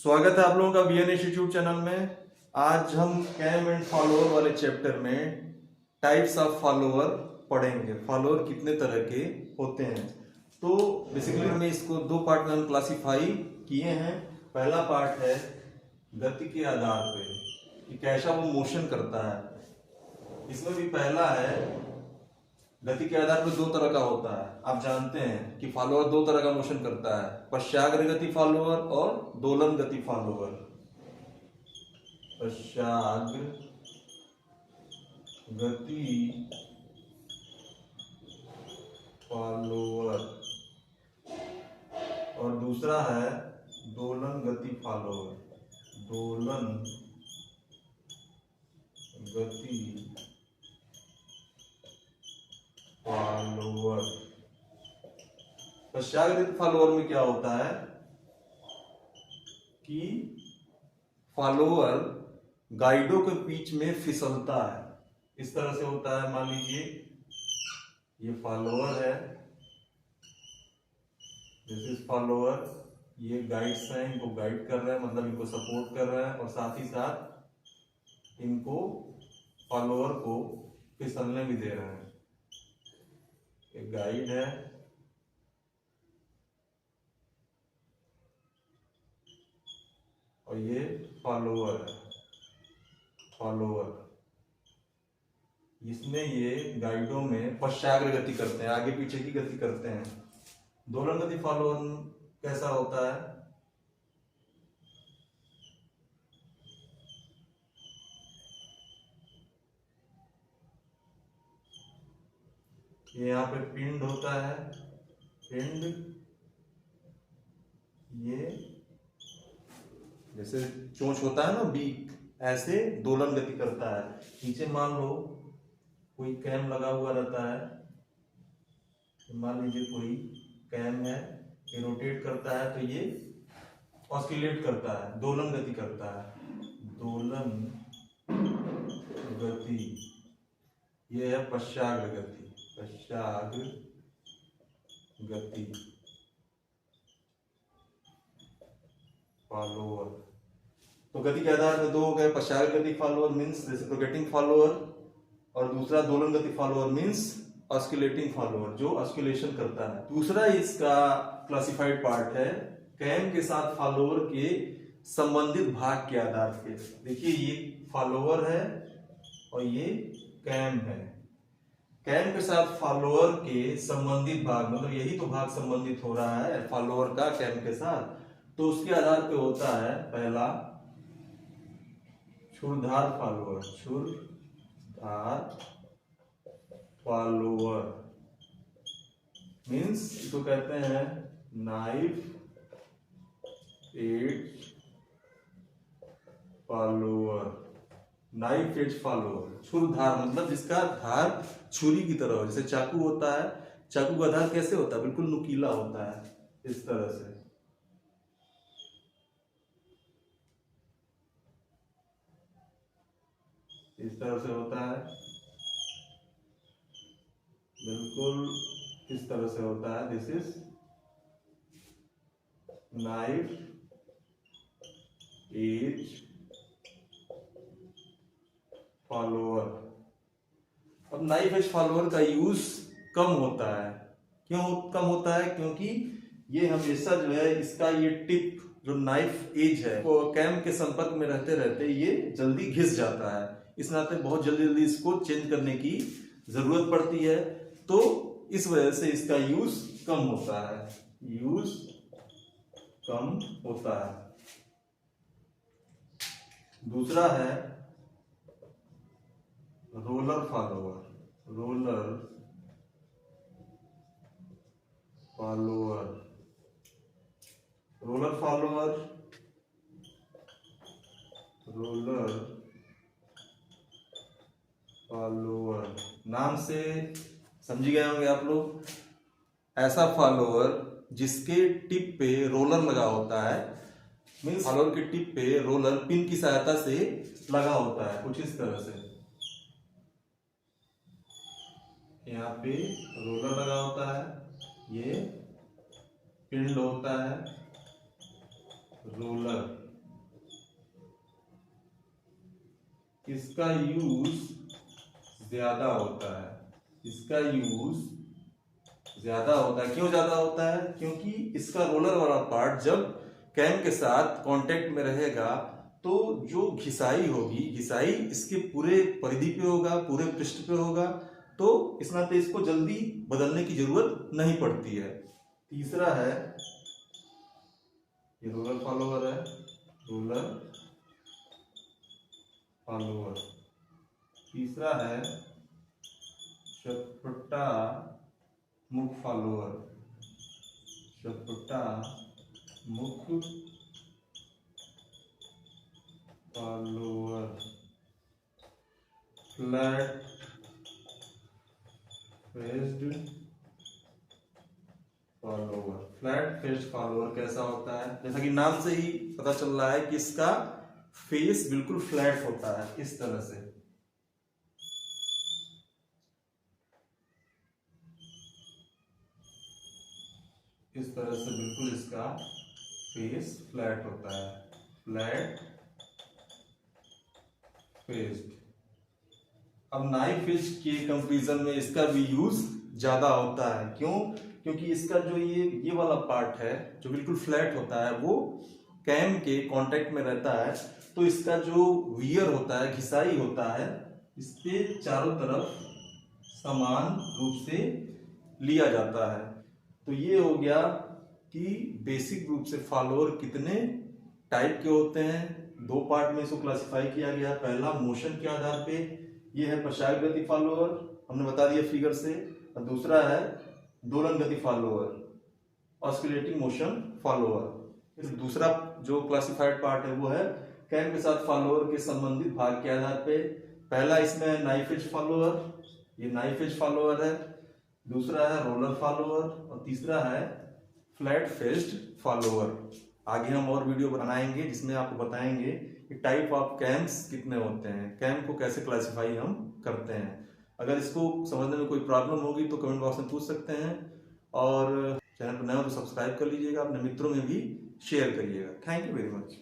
स्वागत है आप लोगों का बीएन इंस्टीट्यूट चैनल में। आज हम कैम एंड फॉलोअर वाले चैप्टर में टाइप्स ऑफ फॉलोअर पढ़ेंगे। फॉलोअर कितने तरह के होते हैं। तो बेसिकली हमें इसको दो पार्ट में हम क्लासिफाई किए हैं। पहला पार्ट है गति के आधार पे कि कैसा वो मोशन करता है। इसमें भी पहला है गति के आधार पर दो तरह का होता है। आप जानते हैं कि फॉलोअर दो तरह का मोशन करता है, पश्चाग्र गति फॉलोअर और दोलन गति फॉलोअर। पश्चाग्र गति फॉलोअर और दूसरा है दोलन गति फॉलोअर। दोलन गति फॉलोअर। पश्चाग्र गति फॉलोअर में क्या होता है कि फॉलोअर गाइडों के बीच में फिसलता है। इस तरह से होता है। मान लीजिए ये फॉलोअर है, दिस इज फॉलोअर। ये गाइड्स हैं, इनको गाइड कर रहे हैं, मतलब इनको सपोर्ट कर रहे हैं और साथ ही साथ इनको फॉलोअर को फिसलने भी दे रहे हैं। एक गाइड है और ये फॉलोअर है। फॉलोअर इसमें ये गाइडों में पश्चाग्र गति करते हैं, आगे पीछे की गति करते हैं। दोलन गति फॉलोअर कैसा होता है? ये यहाँ पे पिंड होता है, पिंड। ये जैसे चोंच होता है ना, बीक, ऐसे दोलन गति करता है। नीचे मान लो कोई कैम लगा हुआ रहता है। मान लीजिए कोई कैम है, ये रोटेट करता है तो ये ऑस्किलेट करता है, दोलन गति करता है। दोलन गति ये है पश्चाग्र गति। पश्चाग्र गति फॉलोअर। तो गति के आधार पर दो हो गए। पश्चाग्र गति फॉलोअर मींस रेसिप्रोकेटिंग फॉलोअर और दूसरा दोलन गति फॉलोअर मींस ऑस्किलेटिंग फॉलोअर, जो ऑस्किलेशन करता है। दूसरा इसका क्लासिफाइड पार्ट है कैम के साथ फॉलोअर के संबंधित भाग के आधार पे। देखिए ये फॉलोअर है और ये कैम है। कैम के साथ फॉलोअर के संबंधित भाग, मतलब यही तो भाग संबंधित हो रहा है फॉलोअर का कैम के साथ। तो उसके आधार पे होता है पहला छुरधार फॉलोअर। छुरधार फॉलोअर मीन्स इसको कहते हैं knife edge follower. Knife edge follower, छुरधार मतलब जिसका धार छुरी की तरह हो। जैसे चाकू होता है, चाकू का धार कैसे होता है? बिल्कुल नुकीला होता है, इस तरह से। इस तरह से होता है, बिल्कुल इस तरह से होता है। This is knife edge follower. अब नाइफ एज फॉलोअर का यूज कम होता है। क्यों कम होता है? क्योंकि ये हमेशा जो है इसका ये टिप जो नाइफ एज है वो कैम के संपर्क में रहते रहते ये जल्दी घिस जाता है। इस नाते बहुत जल्दी जल्दी इसको चेंज करने की जरूरत पड़ती है। तो इस वजह से इसका यूज कम होता है, यूज कम होता है। दूसरा है roller follower. Roller follower. Roller follower, roller follower नाम से समझ गए होंगे आप लोग। ऐसा फॉलोअर जिसके टिप पे रोलर लगा होता है, मीन्स फॉलोअर के टिप पे रोलर पिन की सहायता से लगा होता है, कुछ इस तरह से। यहाँ पे रोलर लगा होता है, ये पिंड होता है, रोलर। इसका यूज ज्यादा होता है, इसका यूज ज्यादा होता है। क्यों ज्यादा होता है? क्योंकि इसका रोलर वाला पार्ट जब कैम के साथ कांटेक्ट में रहेगा तो जो घिसाई होगी, घिसाई इसके पूरे परिधि पे होगा, पूरे पृष्ठ पे होगा, तो इस नाते इसको जल्दी बदलने की जरूरत नहीं पड़ती है। तीसरा है, ये रोलर फॉलोअर है, रोलर फॉलोअर। तीसरा है चपटा मुख फॉलोअर, चपटा मुख follower. Flat faced follower. Flat faced follower कैसा होता है? जैसा कि नाम से ही पता चल रहा है कि इसका फेस बिल्कुल फ्लैट होता है, इस तरह से। इस तरह से बिल्कुल इसका फेस फ्लैट होता है, फ्लैट फेस्ड। अब नाइफ फिश के कंपैरिजन में इसका भी यूज ज्यादा होता है। क्यों? क्योंकि इसका जो ये वाला पार्ट है जो बिल्कुल फ्लैट होता है वो कैम के कांटेक्ट में रहता है, तो इसका जो वियर होता है, घिसाई होता है, इसके चारों तरफ समान रूप से लिया जाता है। तो ये हो गया कि बेसिक रूप से फॉलोअर कितने टाइप के होते हैं। दो पार्ट में इसको क्लासिफाई किया गया। पहला मोशन के आधार पे, ये है प्रसार गति फॉलोअर, हमने बता दिया फिगर से। और दूसरा है दोलन गति फॉलोअर, ऑस्किलेटिंग मोशन फॉलोअर। दूसरा जो क्लासिफाइड पार्ट है वो है कैम के साथ फॉलोअर के संबंधित भाग के आधार पे। पहला इसमें नाइफ एज फॉलोअर, ये नाइफ एज फॉलोअर है। दूसरा है रोलर फॉलोअर और तीसरा है फ्लैट फेस्ड फॉलोअर। आगे हम और वीडियो बनाएंगे जिसमें आपको बताएंगे कि टाइप ऑफ कैम्स कितने होते हैं, कैम को कैसे क्लासिफाई हम करते हैं। अगर इसको समझने में कोई प्रॉब्लम होगी तो कमेंट बॉक्स में पूछ सकते हैं, और चैनल पर नए हो तो सब्सक्राइब कर लीजिएगा, अपने मित्रों में भी शेयर करिएगा। Thank you very much.